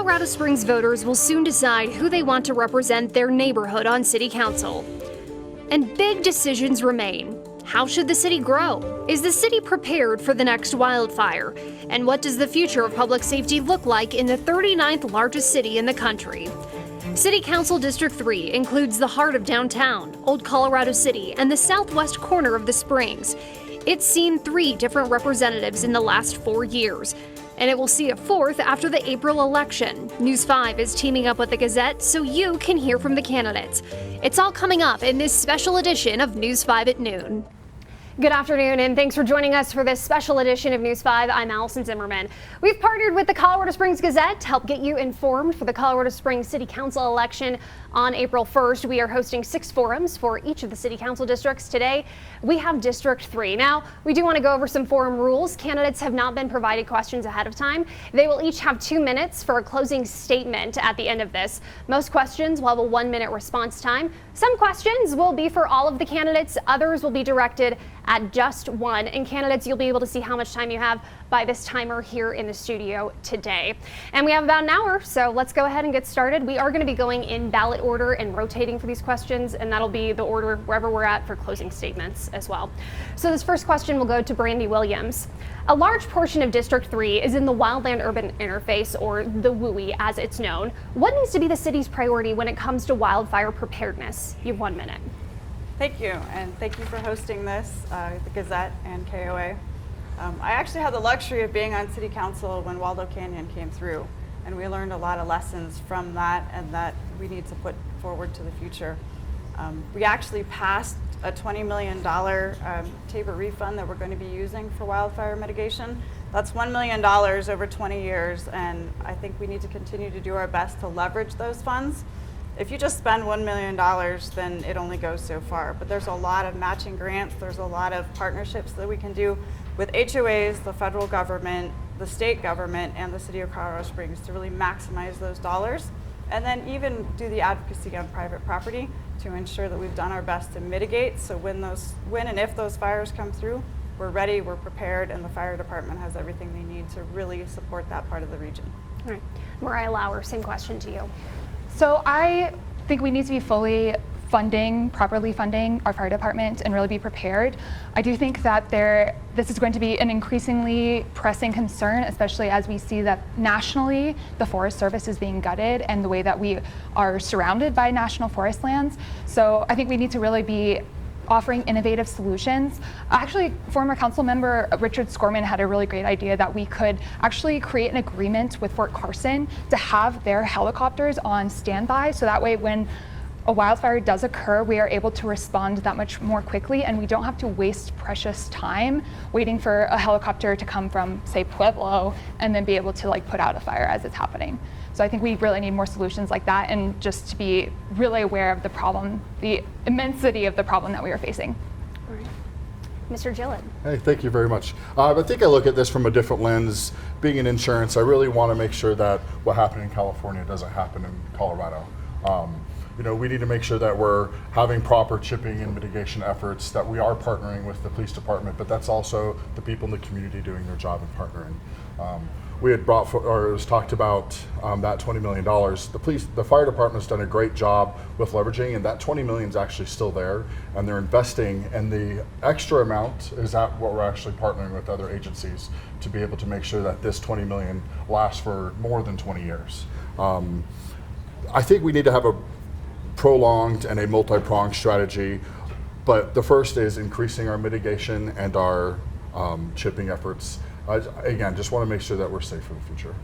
Colorado Springs voters will soon decide who they want to represent their neighborhood on City Council. And big decisions remain. How should the city grow? Is the city prepared for the next wildfire? And what does the future of public safety look like in the 39th largest city in the country? City Council District 3 includes the heart of downtown, Old Colorado City, and the southwest corner of the Springs. It's seen 3 different representatives in the last 4 years, and it will see a 4th after the April election. News 5 is teaming up with the Gazette so you can hear from the candidates. It's all coming up in this special edition of News 5 at noon. Good afternoon, and thanks for joining us for this special edition of News 5. I'm Allison Zimmerman. We've partnered with the Colorado Springs Gazette to help get you informed for the Colorado Springs City Council election on April 1st. We are hosting 6 forums for each of the City Council districts. Today, we have District 3. Now, we do want to go over some forum rules. Candidates have not been provided questions ahead of time. They will each have 2 minutes for a closing statement at the end of this. Most questions will have a 1-minute response time. Some questions will be for all of the candidates. Others will be directed at just one. And candidates, you'll be able to see how much time you have by this timer here in the studio today. And we have about an hour, so let's go ahead and get started. We are going to be going in ballot order and rotating for these questions, and that'll be the order wherever we're at for closing statements as well. So this first question will go to Brandy Williams. A large portion of District 3 is in the wildland-urban interface, or the WUI as it's known. What needs to be the city's priority when it comes to wildfire preparedness? You have 1 minute. Thank you, and thank you for hosting this, the Gazette and KOAA. I actually had the luxury of being on City Council when Waldo Canyon came through, and we learned a lot of lessons from that and that we need to put forward to the future. We actually passed a $20 million Tabor refund that we're going to be using for wildfire mitigation. That's $1 million over 20 years, and I think we need to continue to do our best to leverage those funds. If you just spend $1 million, then it only goes so far. But there's a lot of matching grants, there's a lot of partnerships that we can do with HOAs, the federal government, the state government, and the city of Colorado Springs to really maximize those dollars. And then even do the advocacy on private property to ensure that we've done our best to mitigate. So when and if those fires come through, we're ready, we're prepared, and the fire department has everything they need to really support that part of the region. All right. Mariah Lauer, same question to you. So I think we need to be properly funding our fire department and really be prepared. I do think that this is going to be an increasingly pressing concern, especially as we see that nationally the Forest Service is being gutted and the way that we are surrounded by national forest lands. So I think we need to really be offering innovative solutions. Actually, former council member Richard Scorman had a really great idea that we could actually create an agreement with Fort Carson to have their helicopters on standby, so that way when a wildfire does occur, we are able to respond that much more quickly, and we don't have to waste precious time waiting for a helicopter to come from, say, Pueblo, and then be able to put out a fire as it's happening. So I think we really need more solutions like that, and just to be really aware of the problem, the immensity of the problem that we are facing. All right. Mr. Gillett. Hey, thank you very much. I think I look at this from a different lens. Being in insurance, I really want to make sure that what happened in California doesn't happen in Colorado. We need to make sure that we're having proper chipping and mitigation efforts, that we are partnering with the police department, but that's also the people in the community doing their job and partnering. We had it was talked about that $20 million. The fire department's done a great job with leveraging, and that $20 million is actually still there, and they're investing, and the extra amount is at what we're actually partnering with other agencies to be able to make sure that this $20 million lasts for more than 20 years. I think we need to have a prolonged and a multi-pronged strategy, but the first is increasing our mitigation and our chipping efforts. Again, just want to make sure that we're safe for the future.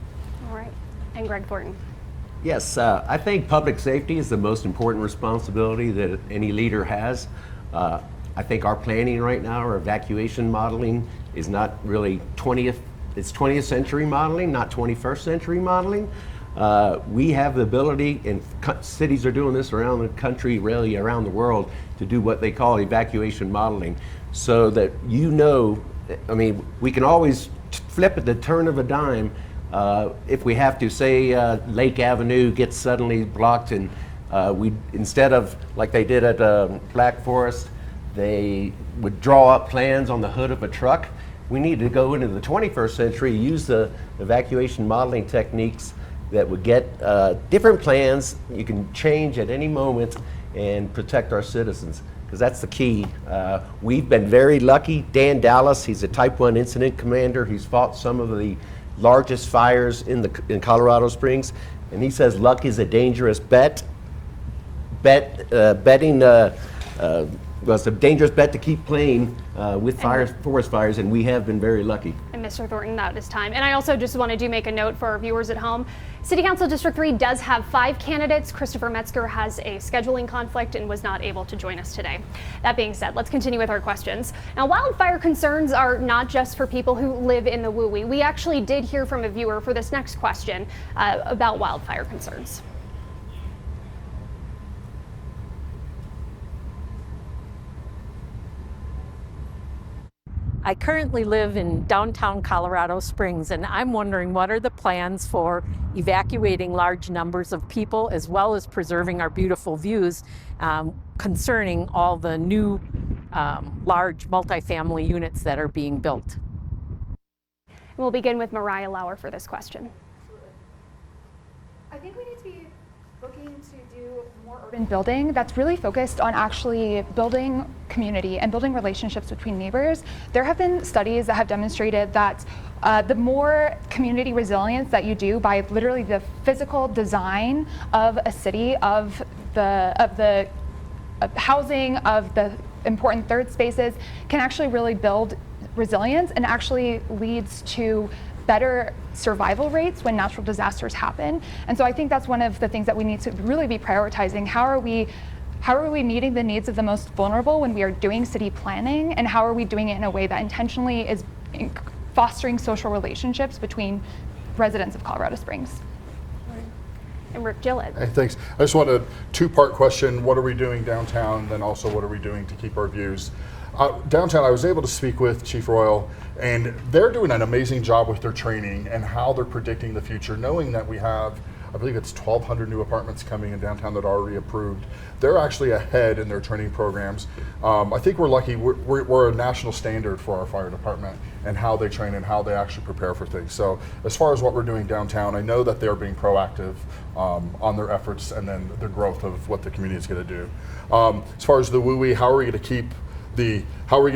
All right. And Greg Thornton. Yes, I think public safety is the most important responsibility that any leader has. I think our planning right now, our evacuation modeling, is not really 20th century modeling, not 21st century modeling. We have the ability, and cities are doing this around the country, really around the world, to do what they call evacuation modeling, so that we can always flip at the turn of a dime if we have to. Say Lake Avenue gets suddenly blocked, and we, instead of like they did at Black Forest, they would draw up plans on the hood of a truck. We need to go into the 21st century, use the evacuation modeling techniques that would get different plans you can change at any moment and protect our citizens, because that's the key. We've been very lucky. Dan Dallas, he's a Type 1 incident commander. He's fought some of the largest fires in Colorado Springs, and he says luck is a dangerous bet. Betting well, it's a dangerous bet to keep playing with forest fires, and we have been very lucky. And Mr. Thornton, that is time. And I also just wanted to make a note for our viewers at home. City Council District 3 does have 5 candidates. Christopher Metzger has a scheduling conflict and was not able to join us today. That being said, let's continue with our questions. Now, wildfire concerns are not just for people who live in the WUI. We actually did hear from a viewer for this next question about wildfire concerns. I currently live in downtown Colorado Springs, and I'm wondering, what are the plans for evacuating large numbers of people as well as preserving our beautiful views concerning all the new large multifamily units that are being built? We'll begin with Mariah Lauer for this question. I think we need to be looking to do more urban building that's really focused on actually building community and building relationships between neighbors. There have been studies that have demonstrated that the more community resilience that you do by literally the physical design of a city, of the housing, of the important third spaces, can actually really build resilience and actually leads to better survival rates when natural disasters happen. And so I think that's one of the things that we need to really be prioritizing. How are we meeting the needs of the most vulnerable when we are doing city planning, and how are we doing it in a way that intentionally is fostering social relationships between residents of Colorado Springs? And Rick Gillett. Hey, thanks. I just want a 2-part question. What are we doing downtown? Then also, what are we doing to keep our views? Downtown, I was able to speak with Chief Royal, and they're doing an amazing job with their training and how they're predicting the future, knowing that we have, I believe it's 1,200 new apartments coming in downtown that are already approved. They're actually ahead in their training programs. I think we're lucky. We're a national standard for our fire department and how they train and how they actually prepare for things. So as far as what we're doing downtown, I know that they're being proactive on their efforts and then the growth of what the community is going to do. As far as the WUI, how are we going to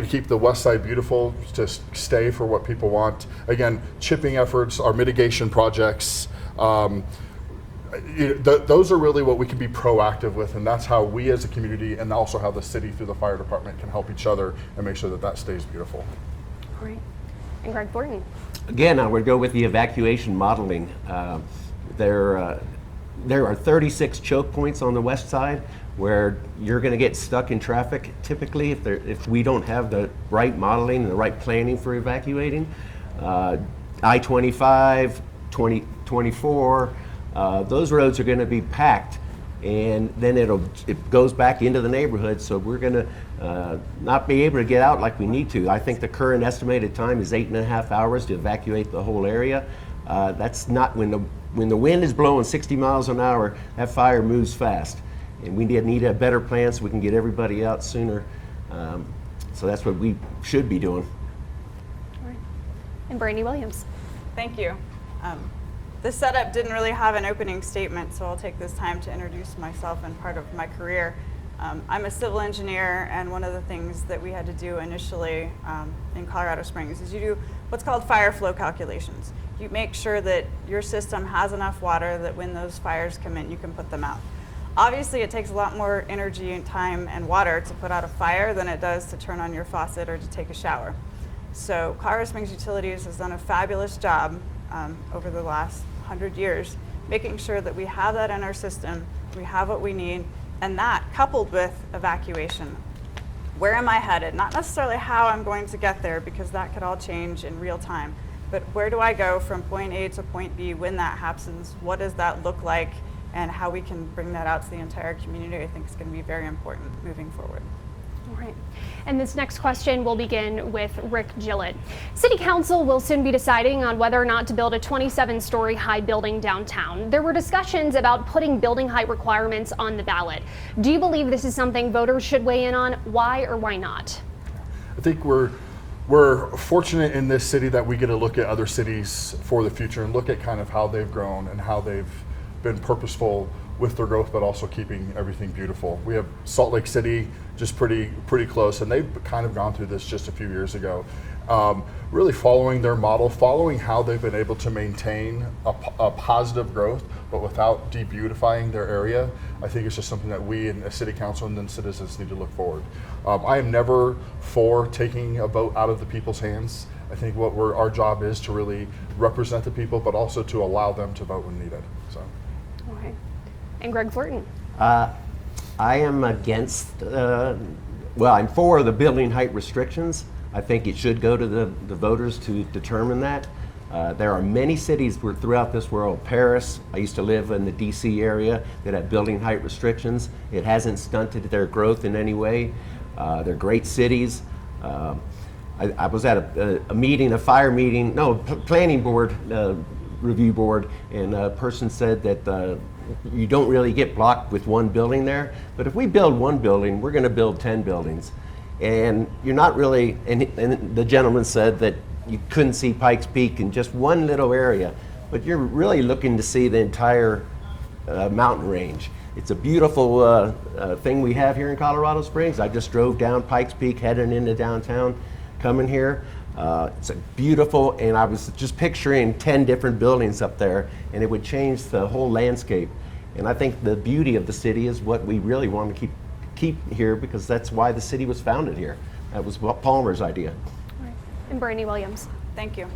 keep the west side beautiful, to stay for what people want? Again, chipping efforts, our mitigation projects, those are really what we can be proactive with, and that's how we as a community and also how the city through the fire department can help each other and make sure that that stays beautiful. All right. And Greg Thornton. Again, I would go with the evacuation modeling. There are 36 choke points on the west side where you're going to get stuck in traffic typically if we don't have the right modeling and the right planning for evacuating. I-25, 24, those roads are going to be packed, and then it goes back into the neighborhood, so we're going to not be able to get out like we need to. I think the current estimated time is 8.5 hours to evacuate the whole area. That's not, when the wind is blowing 60 miles an hour, that fire moves fast. And we need a better plan so we can get everybody out sooner. So that's what we should be doing. All right. And Brandy Williams. Thank you. This setup didn't really have an opening statement, so I'll take this time to introduce myself and part of my career. I'm a civil engineer, and one of the things that we had to do initially in Colorado Springs is you do what's called fire flow calculations. You make sure that your system has enough water that when those fires come in, you can put them out. Obviously, it takes a lot more energy and time and water to put out a fire than it does to turn on your faucet or to take a shower. So Colorado Springs Utilities has done a fabulous job over the last 100 years, making sure that we have that in our system, we have what we need, and that coupled with evacuation. Where am I headed? Not necessarily how I'm going to get there, because that could all change in real time, but where do I go from point A to point B when that happens? What does that look like? And how we can bring that out to the entire community, I think, is going to be very important moving forward. All right. And this next question will begin with Rick Gillett. City Council will soon be deciding on whether or not to build a 27-story high building downtown. There were discussions about putting building height requirements on the ballot. Do you believe this is something voters should weigh in on? Why or why not? I think we're we're fortunate in this city that we get to look at other cities for the future and look at kind of how they've grown and how they've been purposeful with their growth, but also keeping everything beautiful. We have Salt Lake City just pretty close, and they've kind of gone through this just a few years ago. Really following their model, following how they've been able to maintain a positive growth, but without de-beautifying their area. I think it's just something that we in a city council and then citizens need to look forward. I am never for taking a vote out of the people's hands. I think our job is to really represent the people, but also to allow them to vote when needed. So. Okay. And Greg Thornton. I am against, I'm for the building height restrictions. I think it should go to the voters to determine that. There are many cities throughout this world. Paris, I used to live in the DC area, that have building height restrictions. It hasn't stunted their growth in any way. They're great cities. I was at a meeting, planning board, review board, and a person said that you don't really get blocked with one building there, but if we build one building, we're going to build 10 buildings. And you're not really, and the gentleman said that you couldn't see Pikes Peak in just one little area, but you're really looking to see the entire mountain range. It's a beautiful thing we have here in Colorado Springs. I just drove down Pikes Peak heading into downtown, coming here. It's a beautiful, and I was just picturing 10 different buildings up there, and it would change the whole landscape. And I think the beauty of the city is what we really want to keep here, because that's why the city was founded here. That was Palmer's idea. And Brandy Williams. Thank you.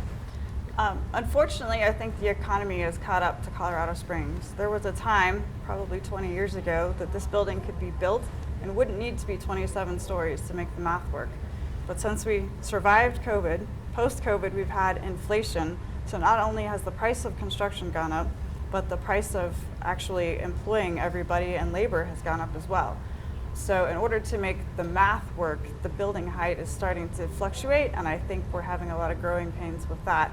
Unfortunately, I think the economy has caught up to Colorado Springs. There was a time, probably 20 years ago, that this building could be built and wouldn't need to be 27 stories to make the math work. But since we survived COVID, post-COVID, we've had inflation. So not only has the price of construction gone up, but the price of actually employing everybody and labor has gone up as well. So in order to make the math work, the building height is starting to fluctuate, and I think we're having a lot of growing pains with that.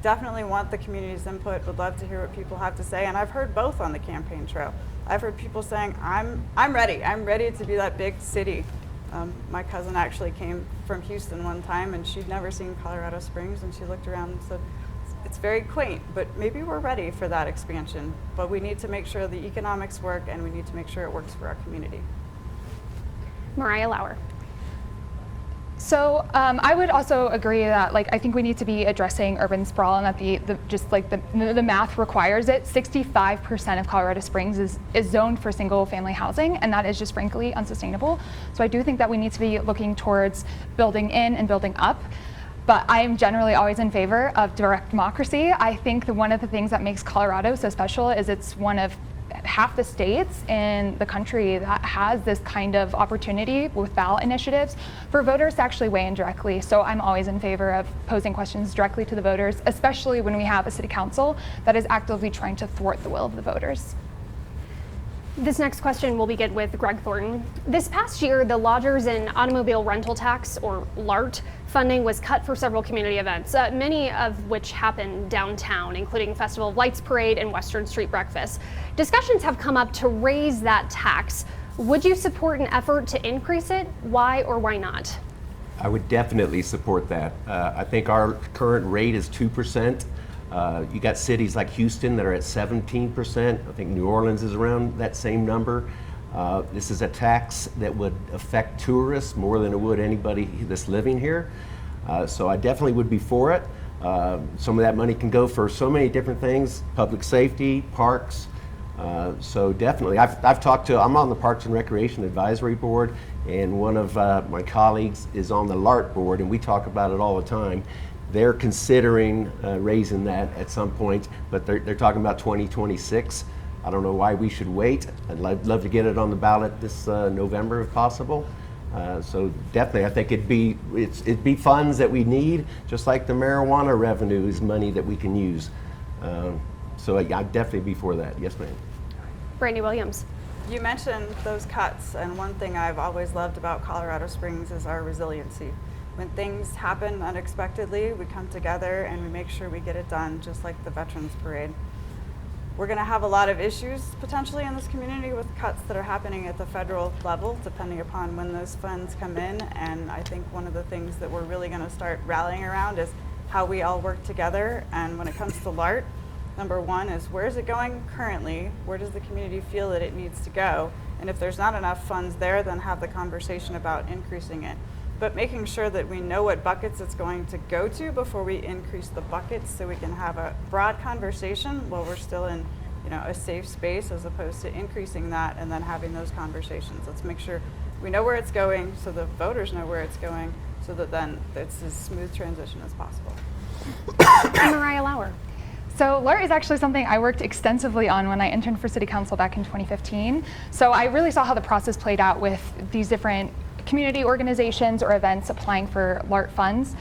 Definitely want the community's input, would love to hear what people have to say, and I've heard both on the campaign trail. I've heard people saying, I'm ready to be that big city. My cousin actually came from Houston one time, and she'd never seen Colorado Springs, and she looked around and said, it's very quaint, but maybe we're ready for that expansion. But we need to make sure the economics work, and we need to make sure it works for our community. Mariah Lauer. So I would also agree that I think we need to be addressing urban sprawl, and that the math requires it. 65% of Colorado Springs is zoned for single family housing, and that is just frankly unsustainable. So I do think that we need to be looking towards building in and building up. But I am generally always in favor of direct democracy. I think one of the things that makes Colorado so special is it's one of half the states in the country that has this kind of opportunity with ballot initiatives for voters to actually weigh in directly. So I'm always in favor of posing questions directly to the voters, especially when we have a city council that is actively trying to thwart the will of the voters. This next question will begin with Greg Thornton. This past year, the Lodgers and Automobile Rental Tax, or LART, funding was cut for several community events, many of which happen downtown, including Festival of Lights Parade and Western Street Breakfast. Discussions have come up to raise that tax. Would you support an effort to increase it? Why or why not? I would definitely support that. I think our current rate is 2%. You got cities like Houston that are at 17%. I think New Orleans is around that same number. This is a tax that would affect tourists more than it would anybody that's living here. So I definitely would be for it. Some of that money can go for so many different things, public safety, parks. So definitely, I'm on the Parks and Recreation Advisory Board, and one of my colleagues is on the LART board, and we talk about it all the time. They're considering raising that at some point, but they're talking about 2026. I don't know why we should wait. I'd love to get it on the ballot this November if possible. So definitely, I think it'd be funds that we need, just like the marijuana revenue is money that we can use. So I'd definitely be for that. Yes, ma'am. Brandy Williams. You mentioned those cuts, and one thing I've always loved about Colorado Springs is our resiliency. When things happen unexpectedly, we come together and we make sure we get it done, just like the Veterans Parade. We're going to have a lot of issues potentially in this community with cuts that are happening at the federal level, depending upon when those funds come in. And I think one of the things that we're really going to start rallying around is how we all work together. And when it comes to LART, number one is, where is it going currently? Where does the community feel that it needs to go? And if there's not enough funds there, then have the conversation about increasing it. But making sure that we know what buckets it's going to go to before we increase the buckets, so we can have a broad conversation while we're still in, a safe space, as opposed to increasing that and then having those conversations. Let's make sure we know where it's going, so the voters know where it's going, so that then it's as smooth transition as possible. Mariah Lauer. So LART is actually something I worked extensively on when I interned for City Council back in 2015. So I really saw how the process played out with these different community organizations or events applying for LART funds.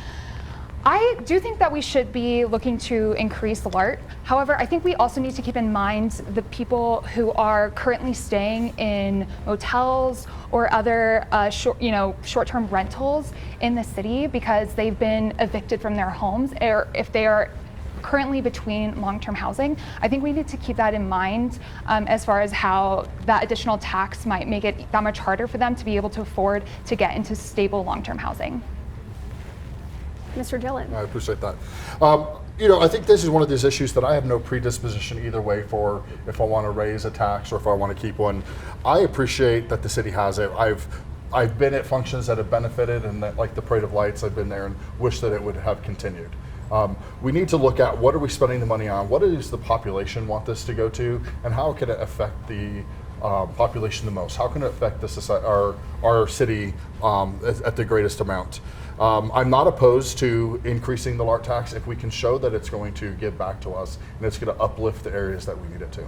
I do think that we should be looking to increase LART. However, I think we also need to keep in mind the people who are currently staying in motels or other short-term rentals in the city because they've been evicted from their homes, or if they are currently between long-term housing. I think we need to keep that in mind as far as how that additional tax might make it that much harder for them to be able to afford to get into stable long-term housing. Mr. Dillon. I appreciate that. I think this is one of these issues that I have no predisposition either way for, if I want to raise a tax or if I want to keep one. I appreciate that the city has it. I've been at functions that have benefited, and that, like the Parade of Lights, I've been there and wish that it would have continued. We need to look at what are we spending the money on, what does the population want this to go to, and how can it affect the population the most? How can it affect the society, our city at the greatest amount? I'm not opposed to increasing the LART tax if we can show that it's going to give back to us and it's going to uplift the areas that we need it to.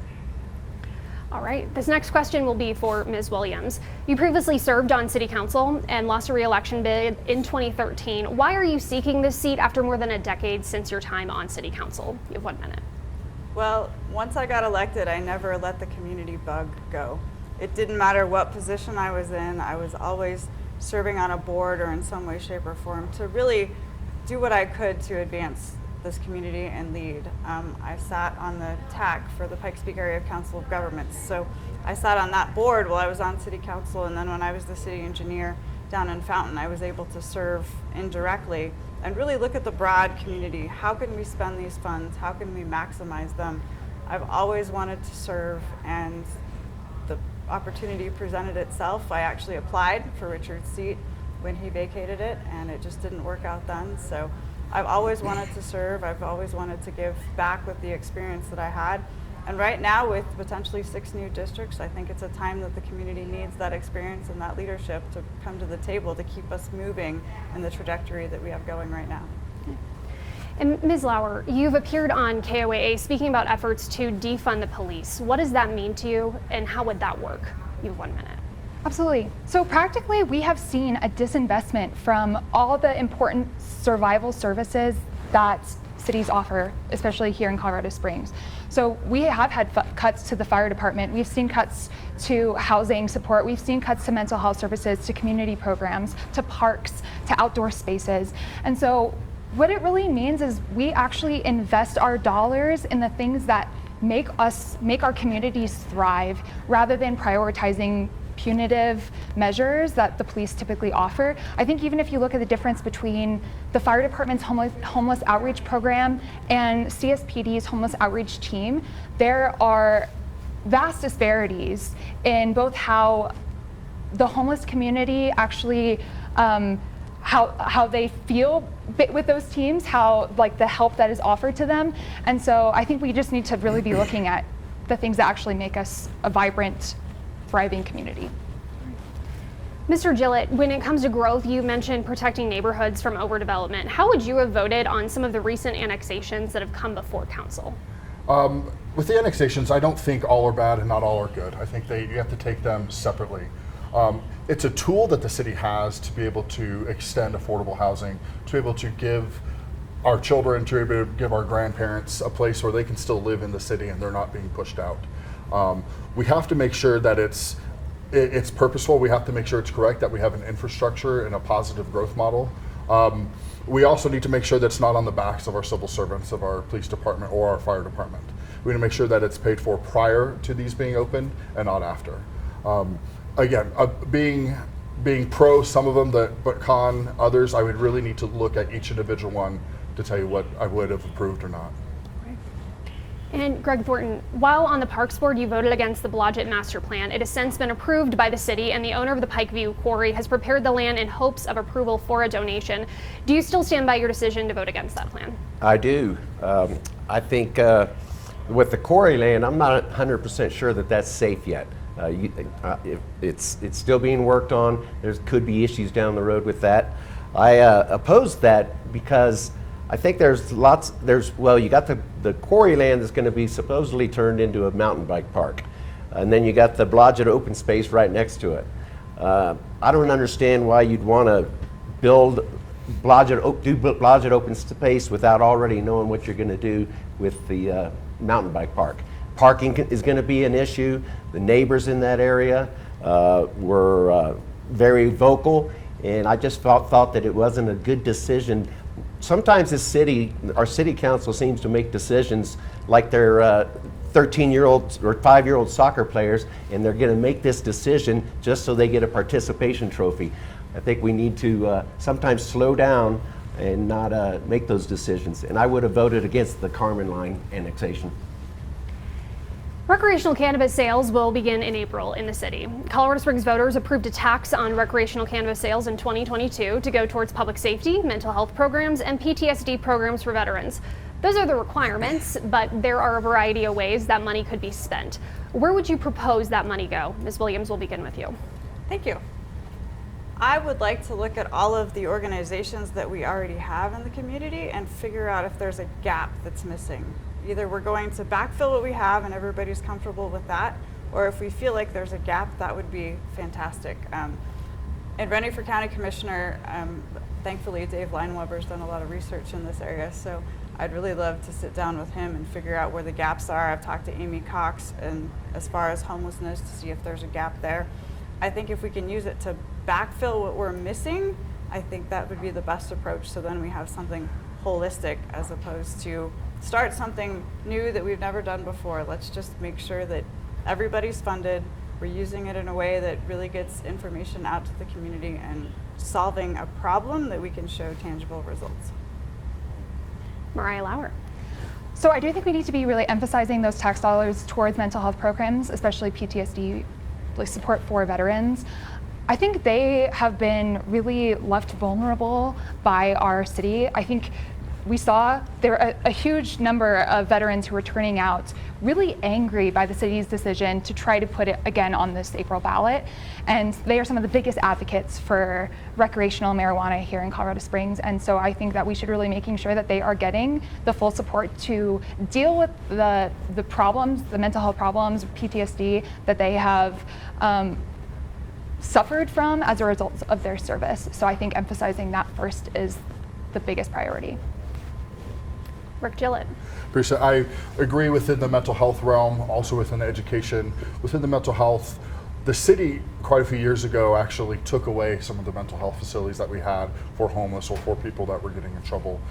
All right, this next question will be for Ms. Williams. You previously served on City Council and lost a re-election bid in 2013. Why are you seeking this seat after more than a decade since your time on City Council? You have 1 minute. Well, once I got elected, I never let the community bug go. It didn't matter what position I was in. I was always serving on a board or in some way, shape, or form to really do what I could to advance this community and lead. I sat on the TAC for the Pikes Peak Area Council of Governments. So I sat on that board while I was on City Council, and then when I was the city engineer down in Fountain, I was able to serve indirectly and really look at the broad community. How can we spend these funds? How can we maximize them? I've always wanted to serve, and the opportunity presented itself. I actually applied for Richard's seat when he vacated it, and it just didn't work out then. So I've always wanted to serve. I've always wanted to give back with the experience that I had. And right now, with potentially 6 new districts, I think it's a time that the community needs that experience and that leadership to come to the table to keep us moving in the trajectory that we have going right now. And Ms. Lauer, you've appeared on KOAA speaking about efforts to defund the police. What does that mean to you, and how would that work? You have 1 minute. Absolutely. So practically, we have seen a disinvestment from all the important survival services that cities offer, especially here in Colorado Springs. So we have had cuts to the fire department. We've seen cuts to housing support. We've seen cuts to mental health services, to community programs, to parks, to outdoor spaces. And so what it really means is we actually invest our dollars in the things that make our communities thrive, rather than prioritizing punitive measures that the police typically offer. I think even if you look at the difference between the fire department's homeless outreach program and CSPD's homeless outreach team, there are vast disparities in both how the homeless community actually how they feel with those teams, how like the help that is offered to them. And so I think we just need to really be looking at the things that actually make us a vibrant, thriving community. Mr. Gillett, when it comes to growth, you mentioned protecting neighborhoods from overdevelopment. How would you have voted on some of the recent annexations that have come before council? With the annexations, I don't think all are bad and not all are good. I think you have to take them separately. It's a tool that the city has to be able to extend affordable housing, to be able to give our children, to be able to give our grandparents a place where they can still live in the city and they're not being pushed out. We have to make sure that it's purposeful. We have to make sure it's correct, that we have an infrastructure and a positive growth model. We also need to make sure that it's not on the backs of our civil servants, of our police department or our fire department. We need to make sure that it's paid for prior to these being opened and not after. Again, being pro some of them, but con others, I would really need to look at each individual one to tell you what I would have approved or not. And Greg Thornton, while on the Parks Board, you voted against the Blodgett Master Plan. It has since been approved by the city, and the owner of the Pikeview Quarry has prepared the land in hopes of approval for a donation. Do you still stand by your decision to vote against that plan? I do. I think with the quarry land, I'm not 100% sure that that's safe yet. It's still being worked on. There could be issues down the road with that. I opposed that because I think you got the quarry land that's going to be supposedly turned into a mountain bike park. And then you got the Blodgett open space right next to it. I don't understand why you'd want to do Blodgett open space without already knowing what you're going to do with the mountain bike park. Parking is going to be an issue. The neighbors in that area were very vocal, and I just thought that it wasn't a good decision. Sometimes our city council seems to make decisions like they're 13-year-olds or 5-year-old soccer players, and they're going to make this decision just so they get a participation trophy. I think we need to sometimes slow down and not make those decisions. And I would have voted against the Carmen Line annexation. Recreational cannabis sales will begin in April in the city. Colorado Springs voters approved a tax on recreational cannabis sales in 2022 to go towards public safety, mental health programs, and PTSD programs for veterans. Those are the requirements, but there are a variety of ways that money could be spent. Where would you propose that money go? Ms. Williams, we'll begin with you. Thank you. I would like to look at all of the organizations that we already have in the community and figure out if there's a gap that's missing. Either we're going to backfill what we have and everybody's comfortable with that, or if we feel like there's a gap, that would be fantastic. And running for county commissioner, thankfully Dave Leinweber's done a lot of research in this area, so I'd really love to sit down with him and figure out where the gaps are. I've talked to Amy Cox and as far as homelessness to see if there's a gap there. I think if we can use it to backfill what we're missing, I think that would be the best approach, so then we have something holistic as opposed to start something new that we've never done before. Let's just make sure that everybody's funded, we're using it in a way that really gets information out to the community and solving a problem that we can show tangible results. Mariah Lauer. So I do think we need to be really emphasizing those tax dollars towards mental health programs, especially PTSD support for veterans. I think they have been really left vulnerable by our city. I think we saw there are a huge number of veterans who were turning out really angry by the city's decision to try to put it again on this April ballot. And they are some of the biggest advocates for recreational marijuana here in Colorado Springs. And so I think that we should really making sure that they are getting the full support to deal with the problems, the mental health problems, PTSD that they have suffered from as a result of their service. So I think emphasizing that first is the biggest priority. Rick Gillett. Appreciate. I agree within the mental health realm, also within education. Within the mental health, the city quite a few years ago actually took away some of the mental health facilities that we had for homeless or for people that were getting in trouble.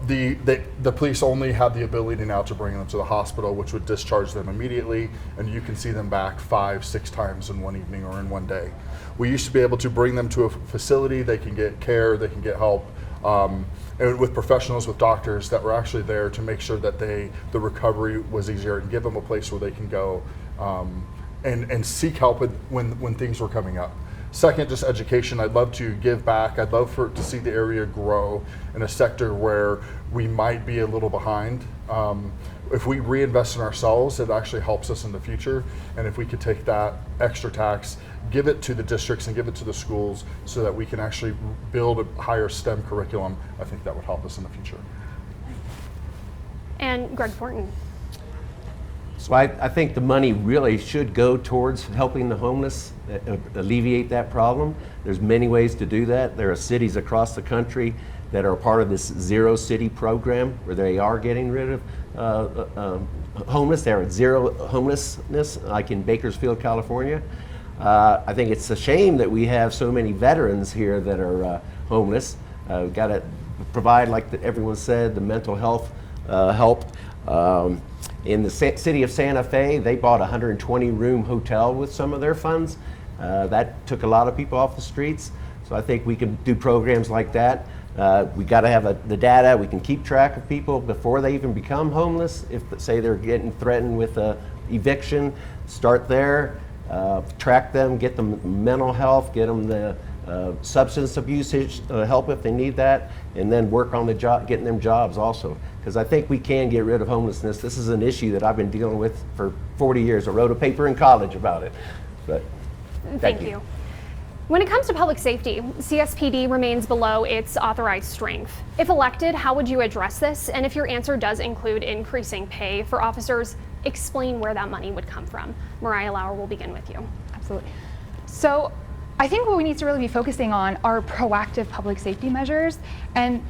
The police only had the ability now to bring them to the hospital, which would discharge them immediately, and you can see them back 5-6 times in one evening or in one day. We used to be able to bring them to a facility, they can get care, they can get help, and with professionals, with doctors that were actually there to make sure that the recovery was easier and give them a place where they can go and seek help when things were coming up. Second, just education. I'd love to give back. I'd love to see the area grow in a sector where we might be a little behind. If we reinvest in ourselves, it actually helps us in the future. And if we could take that extra tax, give it to the districts and give it to the schools so that we can actually build a higher STEM curriculum, I think that would help us in the future. And Greg Thornton. So I think the money really should go towards helping the homeless, alleviate that problem. There's many ways to do that. There are cities across the country that are part of this Zero City program where they are getting rid of homeless. They're at zero homelessness, like in Bakersfield, California. I think it's a shame that we have so many veterans here that are homeless. We've got to provide, like everyone said, the mental health help. In the city of Santa Fe, they bought a 120-room hotel with some of their funds. That took a lot of people off the streets. So I think we can do programs like that. We got to have the data. We can keep track of people before they even become homeless. If, say, they're getting threatened with eviction, start there, track them, get them mental health, get them the substance abuse help if they need that, and then work on getting them jobs also. Because I think we can get rid of homelessness. This is an issue that I've been dealing with for 40 years. I wrote a paper in college about it. But Thank you. When it comes to public safety, CSPD remains below its authorized strength. If elected, how would you address this? And if your answer does include increasing pay for officers, explain where that money would come from. Mariah Lauer, will begin with you. Absolutely. So I think what we need to really be focusing on are proactive public safety measures. And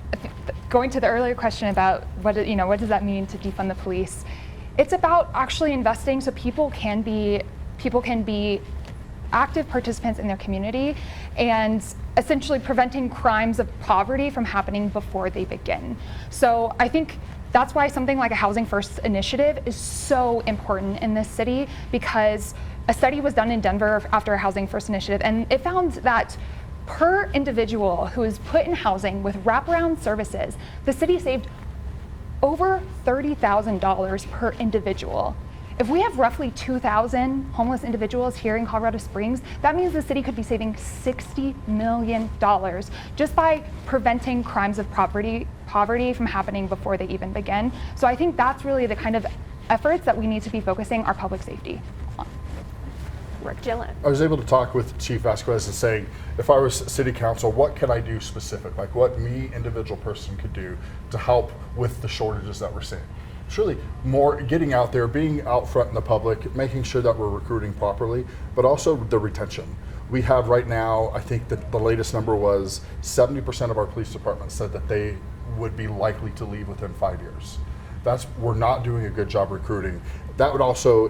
going to the earlier question about what does that mean to defund the police? It's about actually investing so people can be active participants in their community and essentially preventing crimes of poverty from happening before they begin. So I think that's why something like a Housing First initiative is so important in this city, because a study was done in Denver after a Housing First initiative, and it found that per individual who is put in housing with wraparound services, the city saved over $30,000 per individual. If we have roughly 2,000 homeless individuals here in Colorado Springs, that means the city could be saving $60 million just by preventing crimes of poverty from happening before they even begin. So I think that's really the kind of efforts that we need to be focusing our public safety on. Rick Gillett. I was able to talk with Chief Vasquez and saying, if I was city council, what can I do specific? Like what me, individual person, could do to help with the shortages that we're seeing? It's really more getting out there, being out front in the public, making sure that we're recruiting properly, but also the retention. We have right now, I think that the latest number was 70% of our police departments said that they would be likely to leave within 5 years. We're not doing a good job recruiting. That would also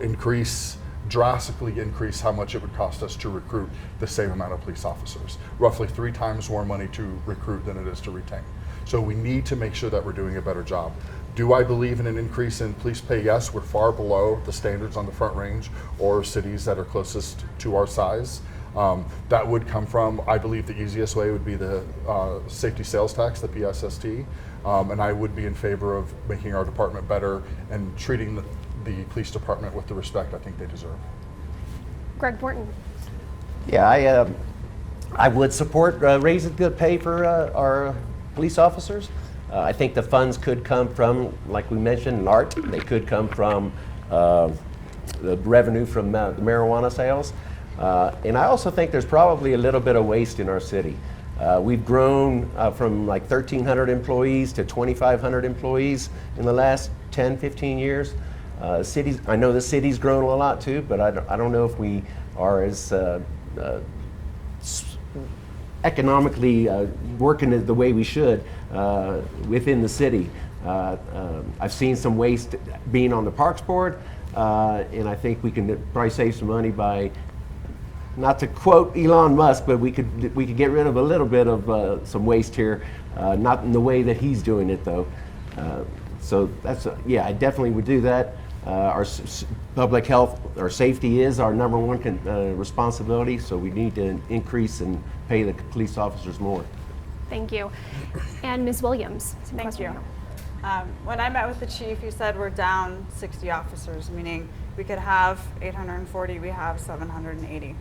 drastically increase how much it would cost us to recruit the same amount of police officers. Roughly 3 times more money to recruit than it is to retain. So we need to make sure that we're doing a better job. Do I believe in an increase in police pay? Yes, we're far below the standards on the Front Range or cities that are closest to our size. That would come from, I believe the easiest way would be the safety sales tax, the PSST, and I would be in favor of making our department better and treating the police department with the respect I think they deserve. Greg Borton. Yeah, I would support raising good pay for our police officers. I think the funds could come from, like we mentioned, LART. They could come from the revenue from the marijuana sales. And I also think there's probably a little bit of waste in our city. We've grown from like 1,300 employees to 2,500 employees in the last 10, 15 years. I know the city's grown a lot too, but I don't know if we are as economically working the way we should within the city. I've seen some waste being on the Parks Board, and I think we can probably save some money by, not to quote Elon Musk, but we could get rid of a little bit of some waste here, not in the way that he's doing it though. So that's yeah, I definitely would do that. Our public health, our safety is our number one responsibility, so we need to increase and pay the police officers more. Thank you. And Ms. Williams. Thank you. When I met with the chief, he said we're down 60 officers, meaning we could have 840, we have 780.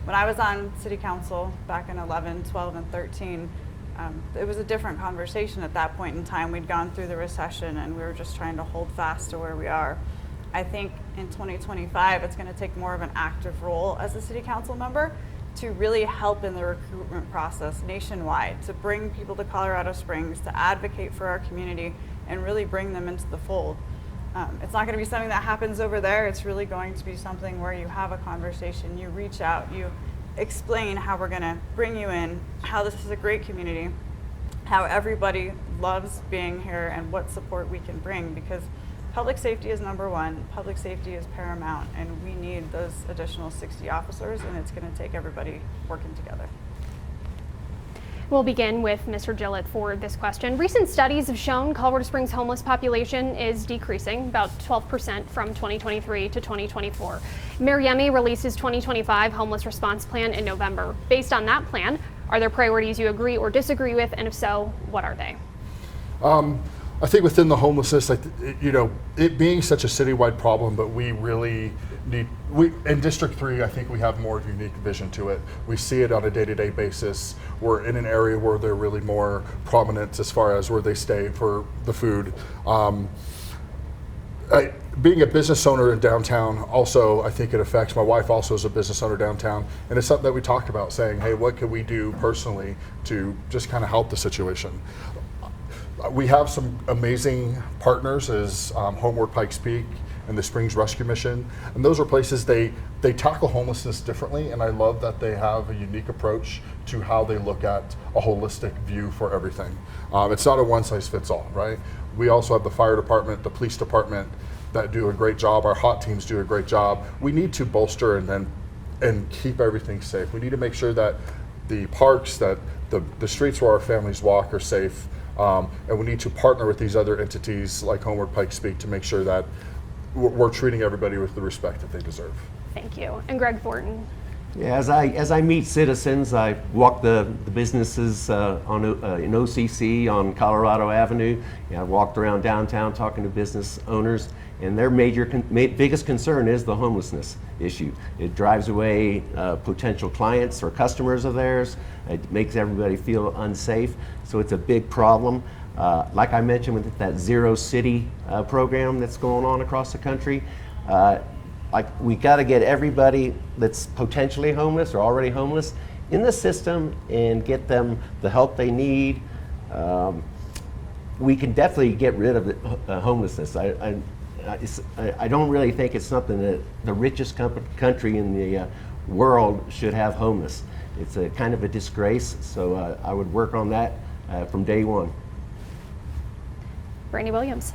When I was on city council back in 11, 12, and 13, it was a different conversation at that point in time. We'd gone through the recession and we were just trying to hold fast to where we are. I think in 2025, it's going to take more of an active role as a city council member to really help in the recruitment process nationwide, to bring people to Colorado Springs, to advocate for our community, and really bring them into the fold. It's not going to be something that happens over there. It's really going to be something where you have a conversation, you reach out, you explain how we're going to bring you in, how this is a great community, how everybody loves being here, and what support we can bring, because public safety is number one, public safety is paramount, and we need those additional 60 officers, and it's going to take everybody working together. We'll begin with Mr. Gillett for this question. Recent studies have shown Colorado Springs' homeless population is decreasing about 12% from 2023 to 2024. Mayor Yemi released his 2025 homeless response plan in November. Based on that plan, are there priorities you agree or disagree with, and if so, what are they? I think within the homelessness, it being such a citywide problem, but we really in District 3, I think we have more unique vision to it. We see it on a day-to-day basis. We're in an area where they're really more prominent as far as where they stay for the food. Being a business owner in downtown, also, I think it affects, my wife also is a business owner downtown, and it's something that we talk about, saying, hey, what can we do personally to just kind of help the situation? We have some amazing partners as Homeward Pikes Peak and the Springs Rescue Mission, and those are places they tackle homelessness differently, and I love that they have a unique approach to how they look at a holistic view for everything. It's not a one-size-fits-all, right? We also have the fire department, the police department that do a great job. Our hot teams do a great job. We need to bolster and keep everything safe. We need to make sure that the parks, that the streets where our families walk are safe. And we need to partner with these other entities like Homeward Pikes Peak to make sure that we're treating everybody with the respect that they deserve. Thank you. And Greg Thornton. Yeah, as I meet citizens, I walk the businesses in OCC on Colorado Avenue. I walked around downtown talking to business owners, and their biggest concern is the homelessness issue. It drives away potential clients or customers of theirs. It makes everybody feel unsafe, so it's a big problem. Like I mentioned with that Zero City program that's going on across the country, we got to get everybody that's potentially homeless or already homeless in the system and get them the help they need. We can definitely get rid of homelessness. I don't really think it's something that the richest country in the world should have homeless. It's a kind of a disgrace, so I would work on that from day one. Brandy Williams.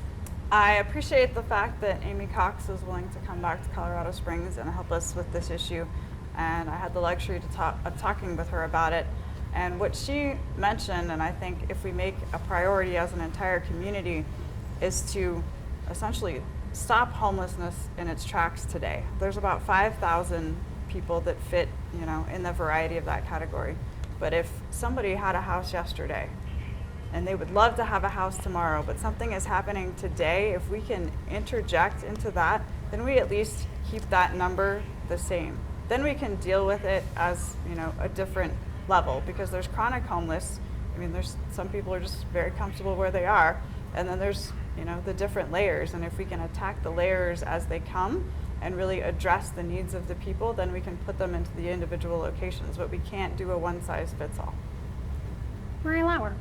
I appreciate the fact that Amy Cox is willing to come back to Colorado Springs and help us with this issue. And I had the luxury of talking with her about it. And what she mentioned, and I think if we make a priority as an entire community, is to essentially stop homelessness in its tracks today. There's about 5,000 people that fit, in the variety of that category. But if somebody had a house yesterday, and they would love to have a house tomorrow, but something is happening today, if we can interject into that, then we at least keep that number the same. Then we can deal with it as, a different level, because there's chronic homeless. There's some people are just very comfortable where they are, and then there's, the different layers, and if we can attack the layers as they come and really address the needs of the people, then we can put them into the individual locations, but we can't do a one-size-fits-all. Marie Lauer.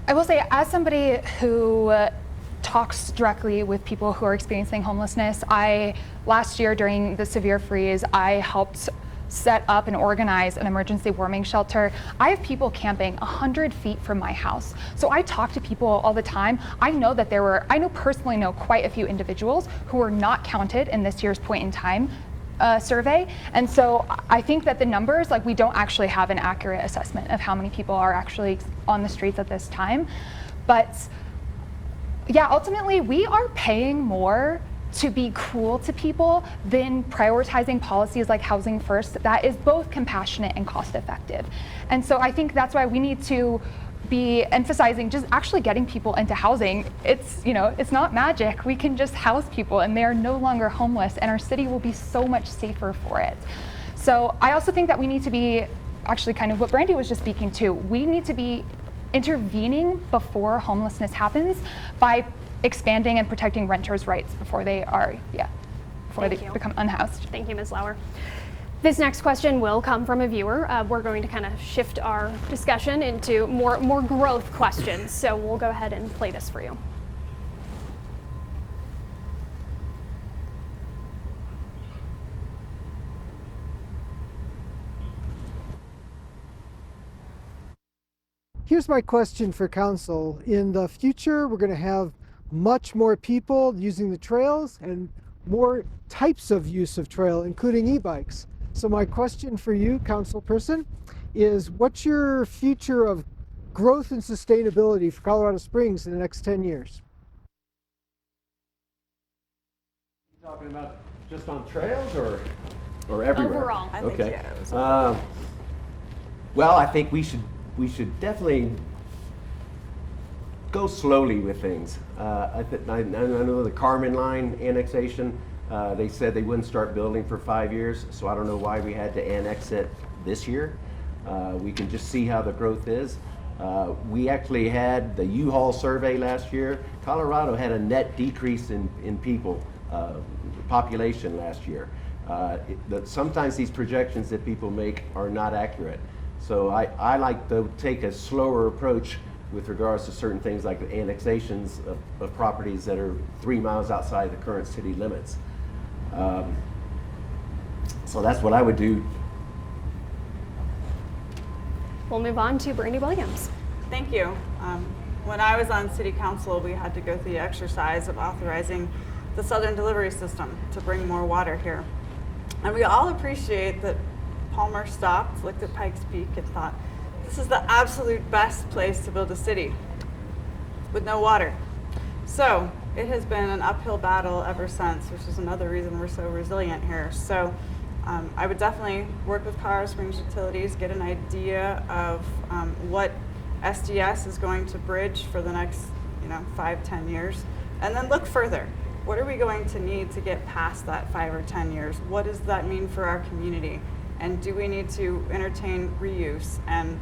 I will say, as somebody who talks directly with people who are experiencing homelessness, last year during the severe freeze, I helped set up and organize an emergency warming shelter. I have people camping 100 feet from my house. So I talk to people all the time. I know personally know quite a few individuals who were not counted in this year's point in time survey. And so I think that the numbers, we don't actually have an accurate assessment of how many people are actually on the streets at this time. But yeah, ultimately we are paying more to be cruel to people than prioritizing policies like Housing First that is both compassionate and cost effective. And so I think that's why we need to be emphasizing just actually getting people into housing. It's not magic. We can just house people and they're no longer homeless, and our city will be so much safer for it. So I also think that we need to be, actually kind of what Brandy was just speaking to, we need to be intervening before homelessness happens by expanding and protecting renters' rights before they become unhoused. Thank you, Ms. Lauer. This next question will come from a viewer. We're going to kind of shift our discussion into more growth questions. So we'll go ahead and play this for you. Here's my question for council. In the future, we're going to have much more people using the trails and more types of use of trail, including e-bikes. So my question for you, council person, is what's your future of growth and sustainability for Colorado Springs in the next 10 years? Talking about just on trails or everywhere? Overall. I think, Okay. yeah, it was Well, I think we should definitely go slowly with things. I know the Carmen line annexation, they said they wouldn't start building for 5 years, so I don't know why we had to annex it this year. We can just see how the growth is. We actually had the U-Haul survey last year. Colorado had a net decrease in people, population last year. Sometimes these projections that people make are not accurate. So I like to take a slower approach with regards to certain things like the annexations of properties that are 3 miles outside the current city limits. So that's what I would do. We'll move on to Brandy Williams. Thank you. When I was on city council, we had to go through the exercise of authorizing the Southern Delivery System to bring more water here. And we all appreciate that Palmer stopped, looked at Pikes Peak, and thought, this is the absolute best place to build a city with no water. So it has been an uphill battle ever since, which is another reason we're so resilient here. So I would definitely work with Colorado Springs Utilities, get an idea of what SDS is going to bridge for the next 5-10 years, and then look further. What are we going to need to get past that 5 or 10 years? What does that mean for our community? And do we need to entertain reuse? And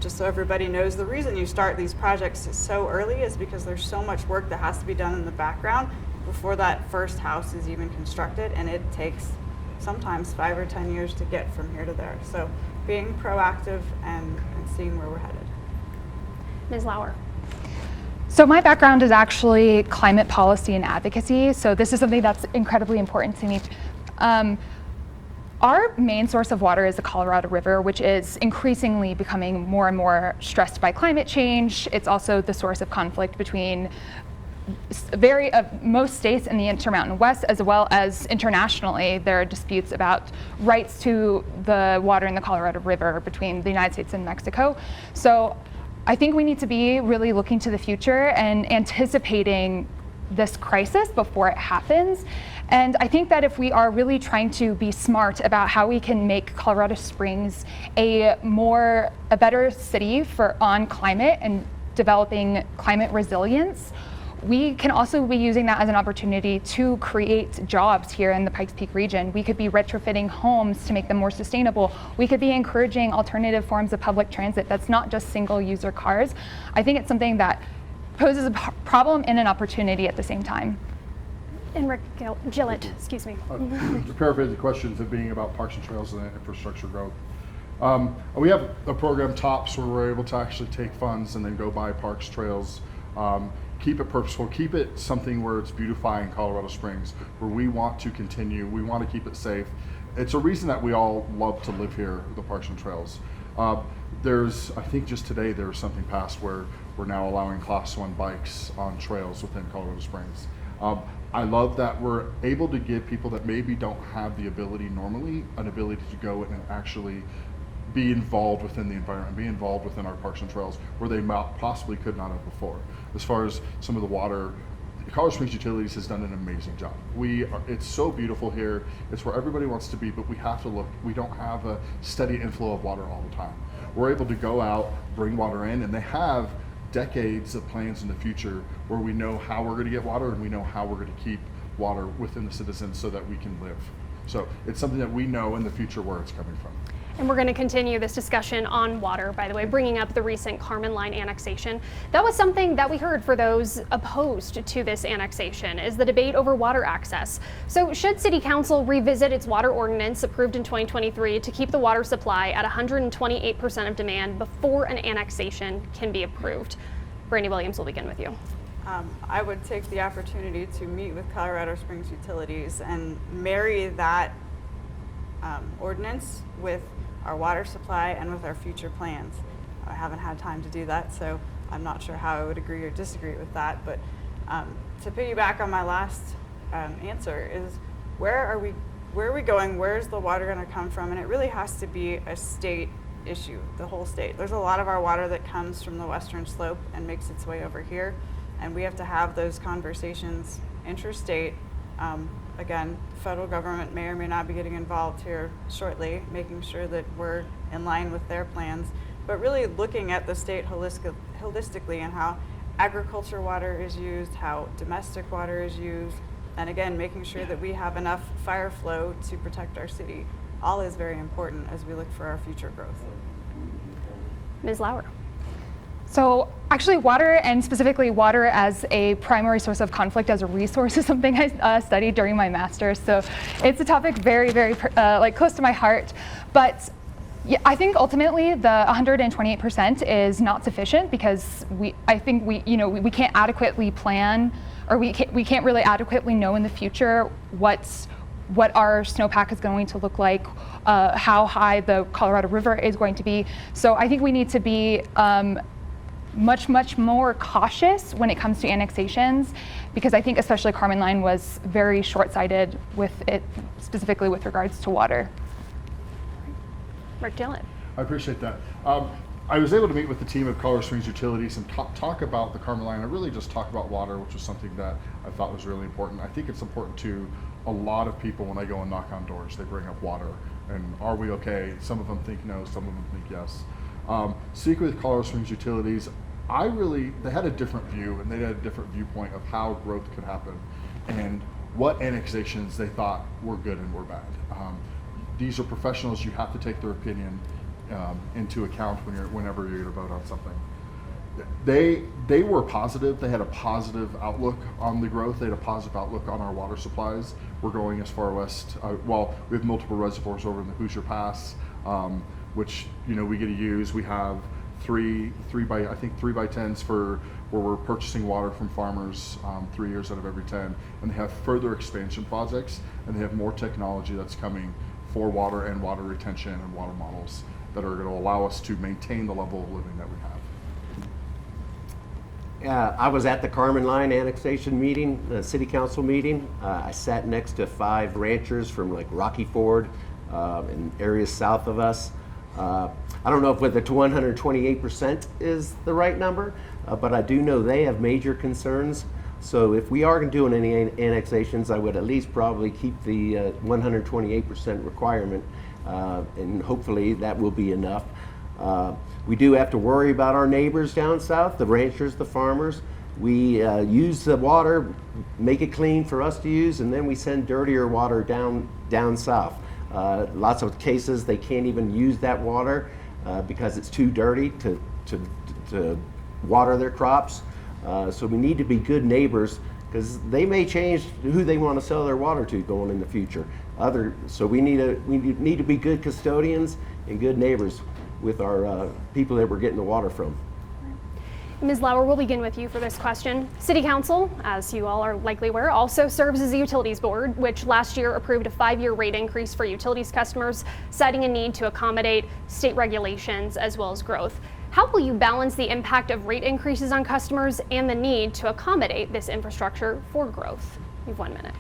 just so everybody knows, the reason you start these projects so early is because there's so much work that has to be done in the background before that first house is even constructed, and it takes sometimes 5 or 10 years to get from here to there. So being proactive and seeing where we're headed. Ms. Lauer. So my background is actually climate policy and advocacy, so this is something that's incredibly important to me. Our main source of water is the Colorado River, which is increasingly becoming more and more stressed by climate change. It's also the source of conflict between most states in the Intermountain West, as well as internationally. There are disputes about rights to the water in the Colorado River between the United States and Mexico. So I think we need to be really looking to the future and anticipating this crisis before it happens. And I think that if we are really trying to be smart about how we can make Colorado Springs a better city on climate and developing climate resilience, we can also be using that as an opportunity to create jobs here in the Pikes Peak region. We could be retrofitting homes to make them more sustainable. We could be encouraging alternative forms of public transit that's not just single-user cars. I think it's something that poses a problem and an opportunity at the same time. And Rick Gillett, excuse me. To paraphrase the questions of being about parks and trails and infrastructure growth. We have a program, TOPS, where we're able to actually take funds and then go buy parks, trails, keep it purposeful, keep it something where it's beautifying Colorado Springs, where we want to continue, we want to keep it safe. It's a reason that we all love to live here, the parks and trails. I think just today there was something passed where we're now allowing Class 1 bikes on trails within Colorado Springs. I love that we're able to give people that maybe don't have the ability normally, an ability to go and actually be involved within the environment, be involved within our parks and trails where they possibly could not have before. As far as some of the water, Colorado Springs Utilities has done an amazing job. It's so beautiful here. It's where everybody wants to be, but we have to look. We don't have a steady inflow of water all the time. We're able to go out, bring water in, and they have decades of plans in the future where we know how we're going to get water and we know how we're going to keep water within the citizens so that we can live. So it's something that we know in the future where it's coming from. And we're going to continue this discussion on water, by the way, bringing up the recent Carmen Line annexation. That was something that we heard for those opposed to this annexation, is the debate over water access. So should City Council revisit its water ordinance approved in 2023 to keep the water supply at 128% of demand before an annexation can be approved? Brandy Williams will begin with you. I would take the opportunity to meet with Colorado Springs Utilities and marry that ordinance with our water supply and with our future plans. I haven't had time to do that, so I'm not sure how I would agree or disagree with that, but to piggyback on my last answer is where are we going? Where's the water going to come from? And it really has to be a state issue, the whole state. There's a lot of our water that comes from the western slope and makes its way over here, and we have to have those conversations interstate. Again, federal government may or may not be getting involved here shortly, making sure that we're in line with their plans, but really looking at the state holistically and how agriculture water is used, how domestic water is used, and again, making sure that we have enough fire flow to protect our city. All is very important as we look for our future growth. Ms. Lauer. So actually water, and specifically water as a primary source of conflict as a resource, is something I studied during my master's. So it's a topic very, very like close to my heart. But yeah, I think ultimately the 128% is not sufficient, because I think we can't adequately plan, or we can't really adequately know in the future what our snowpack is going to look like, how high the Colorado River is going to be. So I think we need to be much more cautious when it comes to annexations, because I think especially Carmen Line was very short-sighted with it, specifically with regards to water. Rick Gillett. I appreciate that. I was able to meet with the team of Colorado Springs Utilities and talk about the Carmen Line. I really just talk about water, which was something that I thought was really important. I think it's important to a lot of people when I go and knock on doors. They bring up water, and are we okay? Some of them think no, some of them think yes. Speaking with Colorado Springs Utilities, they had a different view, and they had a different viewpoint of how growth could happen and what annexations they thought were good and were bad. These are professionals. You have to take their opinion into account whenever you're going to vote on something. They were positive. They had a positive outlook on the growth. They had a positive outlook on our water supplies. We're going as far west. We have multiple reservoirs over in the Hoosier Pass, which we get to use. We have three by 10s for where we're purchasing water from farmers 3 years out of every 10, and they have further expansion projects, and they have more technology that's coming for water and water retention and water models that are going to allow us to maintain the level of living that we have. Yeah, I was at the Carmen Line annexation meeting, the city council meeting. I sat next to 5 ranchers from like Rocky Ford and areas south of us. I don't know if whether 128% is the right number, but I do know they have major concerns. So if we are doing any annexations, I would at least probably keep the 128% requirement, and hopefully that will be enough. We do have to worry about our neighbors down south, the ranchers, the farmers. We use the water, make it clean for us to use, and then we send dirtier water down south. Lots of cases they can't even use that water because it's too dirty to water their crops. So we need to be good neighbors, because they may change who they want to sell their water to going in the future. So we need to be good custodians and good neighbors with our people that we're getting the water from. Ms. Lauer, we'll begin with you for this question. City Council, as you all are likely aware, also serves as the Utilities Board, which last year approved a 5-year rate increase for utilities customers, citing a need to accommodate state regulations as well as growth. How will you balance the impact of rate increases on customers and the need to accommodate this infrastructure for growth? You have 1 minute.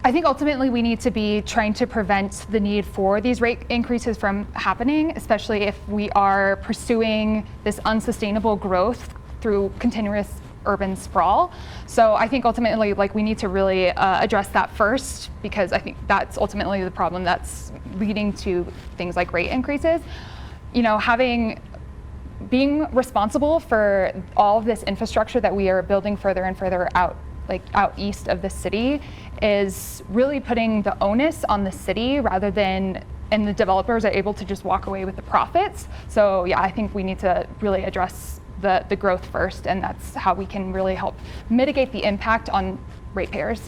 I think ultimately we need to be trying to prevent the need for these rate increases from happening, especially if we are pursuing this unsustainable growth through continuous urban sprawl. So I think ultimately, we need to really address that first, because I think that's ultimately the problem that's leading to things like rate increases. Being responsible for all of this infrastructure that we are building further and further out east of the city is really putting the onus on the city and the developers are able to just walk away with the profits. So yeah, I think we need to really address the growth first, and that's how we can really help mitigate the impact on ratepayers.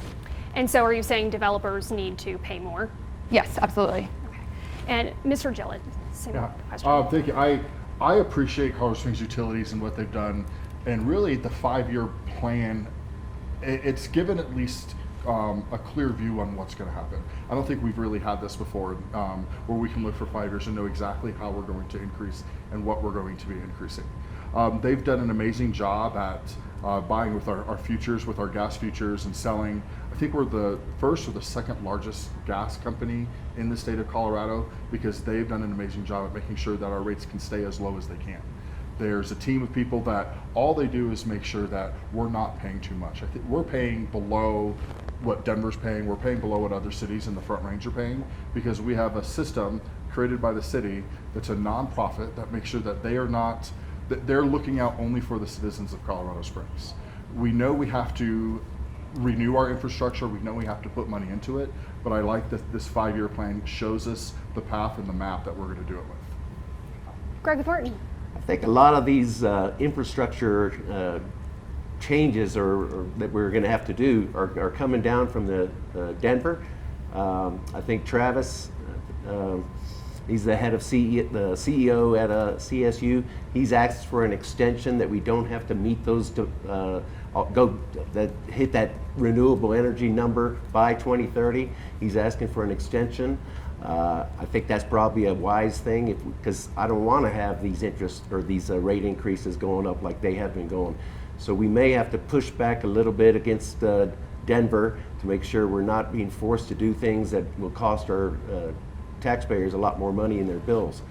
And so are you saying developers need to pay more? Yes, absolutely. Okay. And Mr. Gillett, same question. Thank you. I appreciate Colorado Springs Utilities and what they've done, and really the 5-year plan. It's given at least a clear view on what's going to happen. I don't think we've really had this before, where we can look for 5 years and know exactly how we're going to increase and what we're going to be increasing. They've done an amazing job at buying with our futures, with our gas futures, and selling. I think we're the first or the second largest gas company in the state of Colorado, because they've done an amazing job at making sure that our rates can stay as low as they can. There's a team of people that all they do is make sure that we're not paying too much. I think we're paying below what Denver's paying. We're paying below what other cities in the Front Range are paying, because we have a system created by the city that's a nonprofit that makes sure that they're looking out only for the citizens of Colorado Springs. We know we have to renew our infrastructure. We know we have to put money into it, but I like that this 5-year plan shows us the path and the map that we're going to do it with. Greg Thornton. I think a lot of these infrastructure changes that we're going to have to do are coming down from the Denver. I think Travis, he's the head of the CEO at CSU. He's asked for an extension that we don't have to meet those hit that renewable energy number by 2030. He's asking for an extension. I think that's probably a wise thing, because I don't want to have these these rate increases going up like they have been going. So we may have to push back a little bit against Denver to make sure we're not being forced to do things that will cost our taxpayers a lot more money in their bills.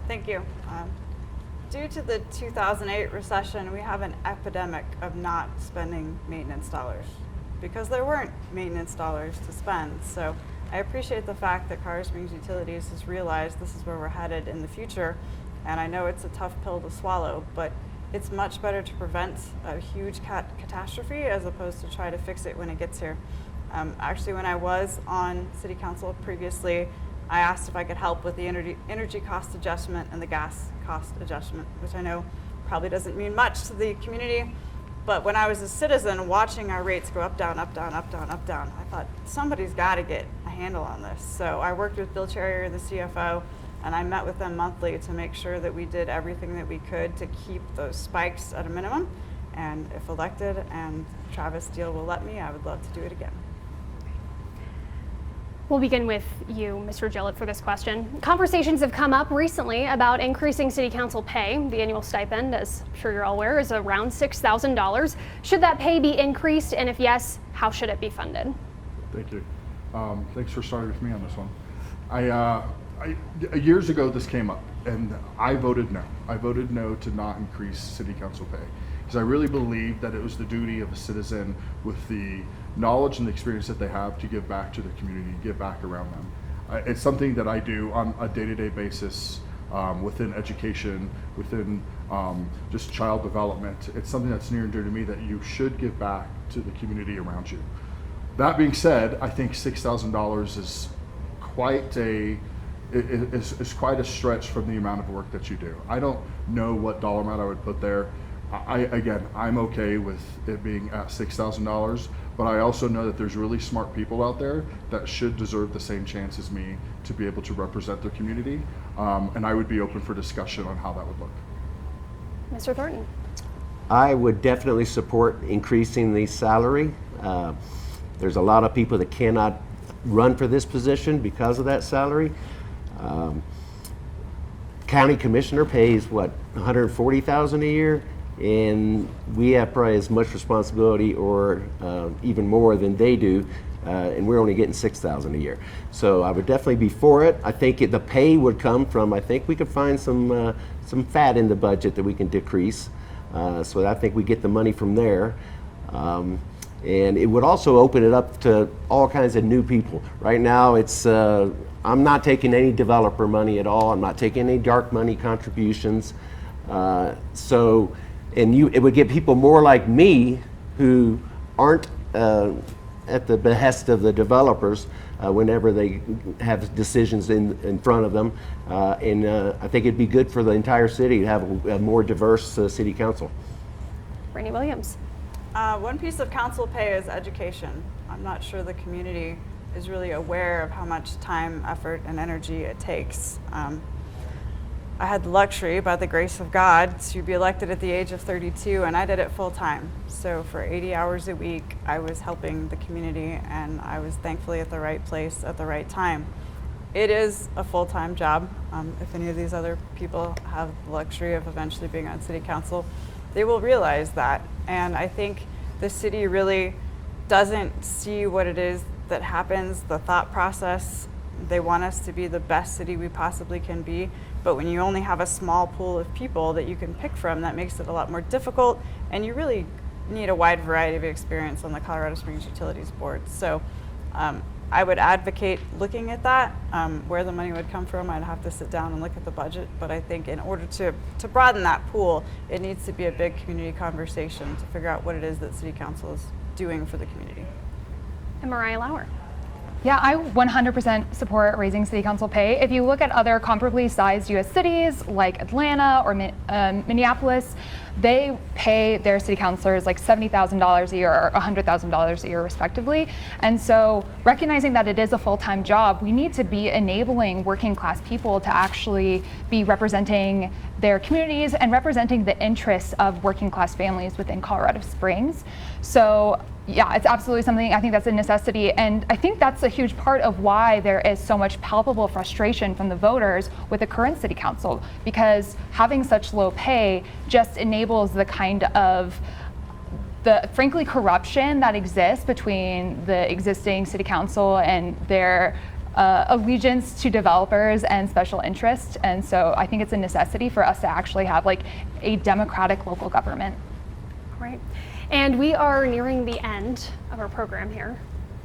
Thank you. Due to the 2008 recession, we have an epidemic of not spending maintenance dollars, because there weren't maintenance dollars to spend. So I appreciate the fact that Colorado Springs Utilities has realized this is where we're headed in the future. And I know it's a tough pill to swallow, but it's much better to prevent a huge catastrophe as opposed to try to fix it when it gets here. Actually, when I was on City Council previously, I asked if I could help with the energy cost adjustment and the gas cost adjustment, which I know probably doesn't mean much to the community. But when I was a citizen watching our rates go up, down, up, down, up, down, up, down, I thought somebody's got to get a handle on this. So I worked with Bill Cherrier, the CFO, and I met with them monthly to make sure that we did everything that we could to keep those spikes at a minimum. And if elected and Travis Steele will let me, I would love to do it again. We'll begin with you, Mr. Gillett, for this question. Conversations have come up recently about increasing City Council pay. The annual stipend, as I'm sure you're all aware, is around $6,000. Should that pay be increased? And if yes, how should it be funded? Thank you. Thanks for starting with me on this one. Years ago, this came up, and I voted no. I voted no to not increase City Council pay, because I really believe that it was the duty of a citizen with the knowledge and the experience that they have to give back to the community, give back around them. It's something that I do on a day-to-day basis within education, within just child development. It's something that's near and dear to me, that you should give back to the community around you. That being said, I think $6,000 is quite a stretch from the amount of work that you do. I don't know what dollar amount I would put there. I'm okay with it being at $6,000, but I also know that there's really smart people out there that should deserve the same chance as me to be able to represent their community, and I would be open for discussion on how that would look. Mr. Thornton. I would definitely support increasing the salary. There's a lot of people that cannot run for this position because of that salary. County commissioner pays what, $140,000 a year, and we have probably as much responsibility or even more than they do, and we're only getting $6,000 a year. So I would definitely be for it. I think the pay would come from, I think we could find some fat in the budget that we can decrease. So I think we get the money from there. And it would also open it up to all kinds of new people. Right now, it's I'm not taking any developer money at all. I'm not taking any dark money contributions. It would get people more like me who aren't at the behest of the developers whenever they have decisions in front of them. I think it'd be good for the entire city to have a more diverse city council. Brittany Williams. One piece of council pay is education. I'm not sure the community is really aware of how much time, effort, and energy it takes. I had the luxury, by the grace of God, to be elected at the age of 32, and I did it full time. So for 80 hours a week, I was helping the community, and I was thankfully at the right place at the right time. it is a full-time job. If any of these other people have the luxury of eventually being on city council, they will realize that. And I think the city really doesn't see what it is that happens, the thought process. They want us to be the best city we possibly can be. But when you only have a small pool of people that you can pick from, that makes it a lot more difficult. And you really need a wide variety of experience on the Colorado Springs Utilities Board. So I would advocate looking at that. Where the money would come from, I'd have to sit down and look at the budget. But I think in order to broaden that pool, it needs to be a big community conversation to figure out what it is that City Council is doing for the community. And Mariah Lauer. Yeah, I 100% support raising city council pay. If you look at other comparably sized U.S. cities like Atlanta or Minneapolis, they pay their city councilors like $70,000 a year or $100,000 a year respectively. And so recognizing that it is a full-time job, we need to be enabling working class people to actually be representing their communities and representing the interests of working class families within Colorado Springs. So yeah, it's absolutely something, I think that's a necessity. And I think that's a huge part of why there is so much palpable frustration from the voters with the current city council, because having such low pay just enables the kind of frankly corruption that exists between the existing city council and their allegiance to developers and special interests. And so I think it's a necessity for us to actually have like a democratic local government. Right. And we are nearing the end of our program here.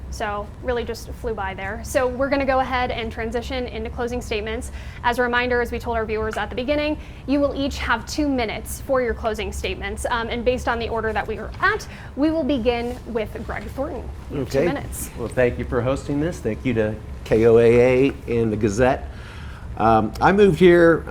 So really just flew by there. So we're going to go ahead and transition into closing statements. As a reminder, as we told our viewers at the beginning, you will each have 2 minutes for your closing statements. And based on the order that we are at, we will begin with Greg Thornton. You have 2 minutes. Well, thank you for hosting this. Thank you to KOAA and the Gazette. I moved here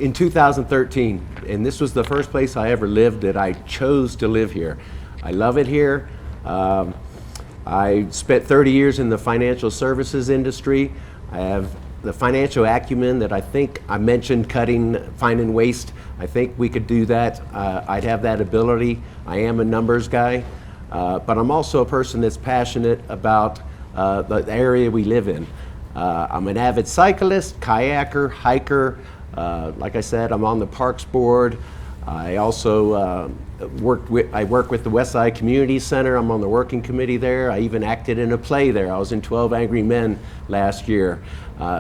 in 2013, and this was the first place I ever lived that I chose to live here. I love it here. I spent 30 years in the financial services industry. I have the financial acumen that I think I mentioned, finding waste. I think we could do that. I'd have that ability. I am a numbers guy, but I'm also a person that's passionate about the area we live in. I'm an avid cyclist, kayaker, hiker. Like I said, I'm on the Parks Board. I also work with the West Side Community Center. I'm on the working committee there. I even acted in a play there. I was in 12 Angry Men last year.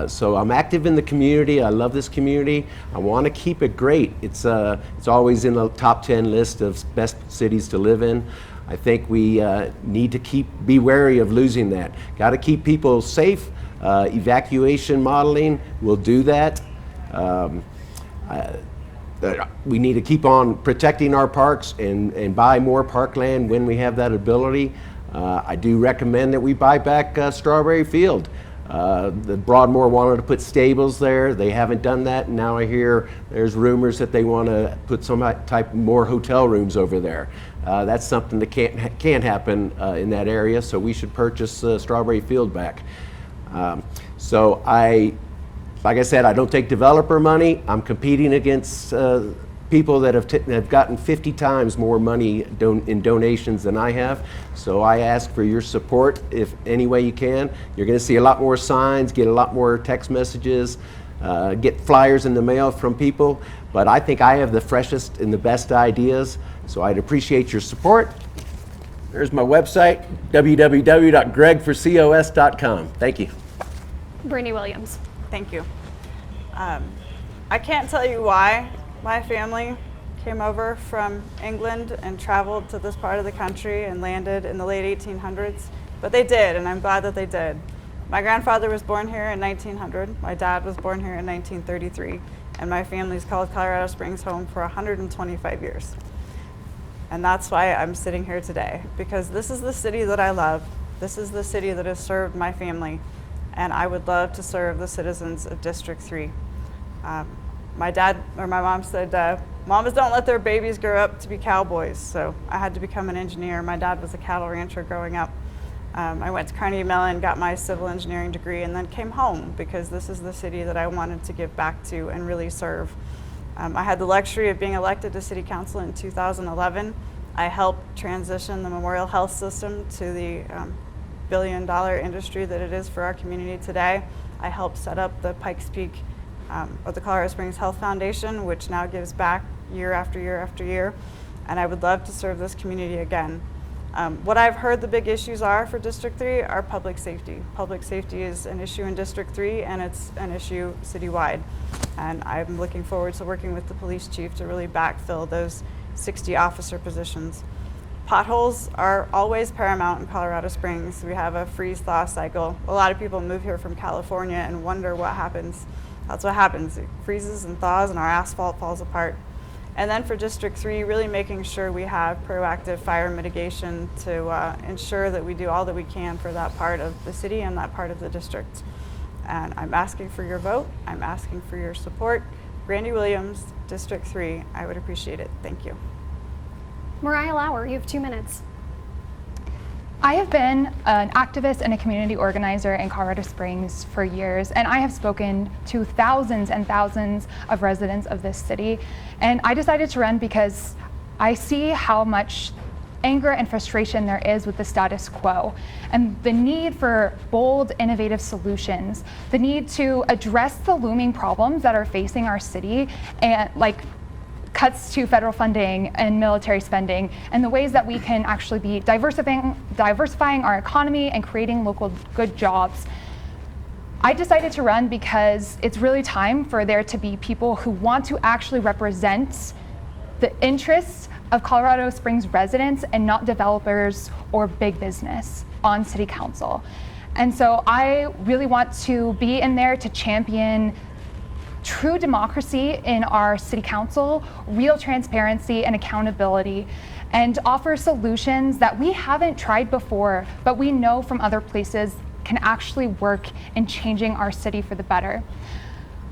So I'm active in the community. I love this community. I want to keep it great. It's always in the top 10 list of best cities to live in. I think we need to be wary of losing that. Got to keep people safe. Evacuation modeling will do that. We need to keep on protecting our parks and buy more parkland when we have that ability. I do recommend that we buy back Strawberry Field. The Broadmoor wanted to put stables there. They haven't done that, and now I hear there's rumors that they want to put some type more hotel rooms over there. That's something that can't happen in that area, so we should purchase Strawberry Field back. Like I said, I don't take developer money. I'm competing against people that have gotten 50 times more money in donations than I have. So I ask for your support if any way you can. You're going to see a lot more signs, get a lot more text messages, get flyers in the mail from people. But I think I have the freshest and the best ideas. So I'd appreciate your support. There's my website, www.gregforcos.com. Thank you. Brandy Williams. Thank you. I can't tell you why my family came over from England and traveled to this part of the country and landed in the late 1800s, but they did, and I'm glad that they did. My grandfather was born here in 1900, my dad was born here in 1933, and my family's called Colorado Springs home for 125 years. And that's why I'm sitting here today, because this is the city that I love. This is the city that has served my family, and I would love to serve the citizens of District 3. My mom said, mamas don't let their babies grow up to be cowboys, so I had to become an engineer. My dad was a cattle rancher growing up. I went to Carnegie Mellon, got my civil engineering degree, and then came home because this is the city that I wanted to give back to and really serve. I had the luxury of being elected to City Council in 2011. I helped transition the Memorial Health System to the billion-dollar industry that it is for our community today. I helped set up the Pikes Peak, or the Colorado Springs Health Foundation, which now gives back year after year after year. And I would love to serve this community again. What I've heard the big issues are for District 3 are public safety. Public safety is an issue in District 3 and it's an issue citywide. And I'm looking forward to working with the police chief to really backfill those 60 officer positions. Potholes are always paramount in Colorado Springs. We have a freeze-thaw cycle. A lot of people move here from California and wonder what happens. That's what happens. It freezes and thaws and our asphalt falls apart. And then for District 3, really making sure we have proactive fire mitigation to ensure that we do all that we can for that part of the city and that part of the district. And I'm asking for your vote. I'm asking for your support. Randy Williams, District 3, I would appreciate it. Thank you. Mariah Lauer, you have 2 minutes. I have been an activist and a community organizer in Colorado Springs for years, and I have spoken to thousands and thousands of residents of this city. And I decided to run because I see how much anger and frustration there is with the status quo, and the need for bold, innovative solutions, the need to address the looming problems that are facing our city, and like cuts to federal funding and military spending, and the ways that we can actually be diversifying our economy and creating local good jobs. I decided to run because it's really time for there to be people who want to actually represent the interests of Colorado Springs residents and not developers or big business on city council. And so I really want to be in there to champion true democracy in our city council, real transparency and accountability, and offer solutions that we haven't tried before, but we know from other places can actually work in changing our city for the better.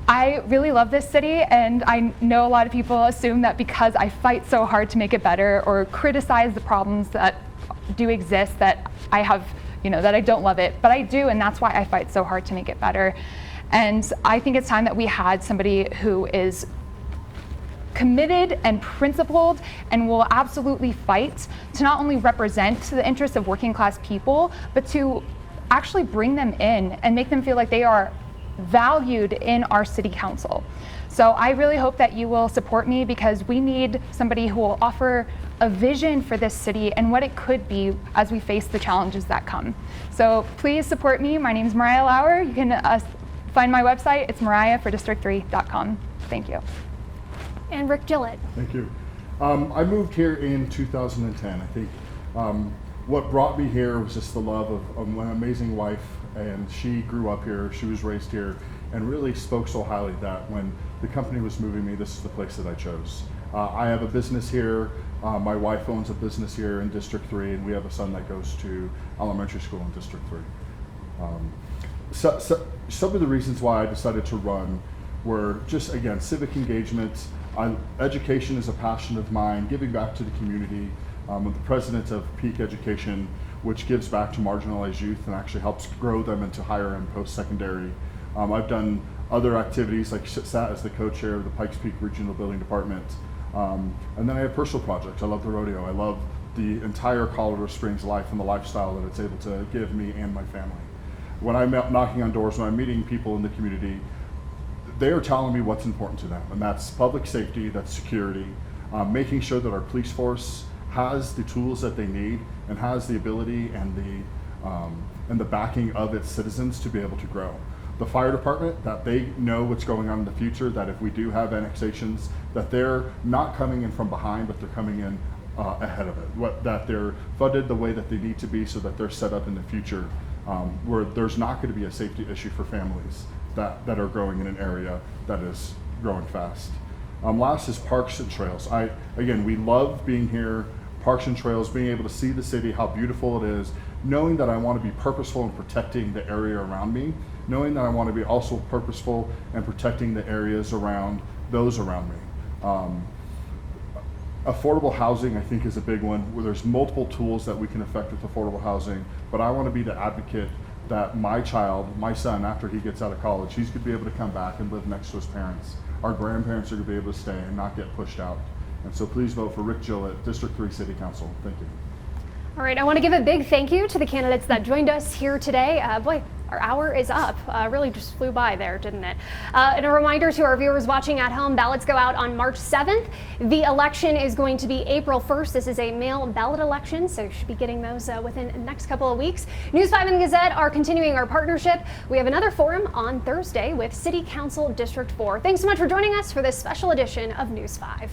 I really love this city, and I know a lot of people assume that because I fight so hard to make it better or criticize the problems that do exist that I have, that I don't love it, but I do, and that's why I fight so hard to make it better. And I think it's time that we had somebody who is committed and principled and will absolutely fight to not only represent the interests of working class people, but to actually bring them in and make them feel like they are valued in our city council. So I really hope that you will support me, because we need somebody who will offer a vision for this city and what it could be as we face the challenges that come. So please support me. My name is Mariah Lauer. You can find my website. It's mariahfordistrict3.com. Thank you. And Rick Gillett. Thank you. I moved here in 2010. I think what brought me here was just the love of my amazing wife, and she grew up here, she was raised here, and really spoke so highly that when the company was moving me, this is the place that I chose. I have a business here. My wife owns a business here in District 3, and we have a son that goes to elementary school in District 3. So some of the reasons why I decided to run were just, again, civic engagement. Education is a passion of mine, giving back to the community. I'm the president of Peak Education, which gives back to marginalized youth and actually helps grow them into higher and post-secondary. I've done other activities, like sat as the co-chair of the Pikes Peak Regional Building Department. And then I have personal projects. I love the rodeo. I love the entire Colorado Springs life and the lifestyle that it's able to give me and my family. When I'm knocking on doors, when I'm meeting people in the community, they are telling me what's important to them, and that's public safety, that's security, making sure that our police force has the tools that they need and has the ability and the backing of its citizens to be able to grow. The fire department, that they know what's going on in the future, that if we do have annexations, that they're not coming in from behind, but they're coming in ahead of it. That they're funded the way that they need to be so that they're set up in the future where there's not going to be a safety issue for families that are growing in an area that is growing fast. Last is parks and trails. Again, we love being here, parks and trails, being able to see the city, how beautiful it is, knowing that I want to be purposeful in protecting the area around me, knowing that I want to be also purposeful in protecting the areas around those around me. Affordable housing, I think, is a big one, where there's multiple tools that we can affect with affordable housing, but I want to be the advocate that my child, my son, after he gets out of college, he's going to be able to come back and live next to his parents. Our grandparents are going to be able to stay and not get pushed out. And so please vote for Rick Gillett, District 3 City Council. Thank you. All right, I want to give a big thank you to the candidates that joined us here today. Our hour is up. Really just flew by there, didn't it? And a reminder to our viewers watching at home, ballots go out on March 7th. The election is going to be April 1st. This is a mail ballot election, so you should be getting those within the next couple of weeks. News 5 and the Gazette are continuing our partnership. We have another forum on Thursday with City Council District 4. Thanks so much for joining us for this special edition of News 5.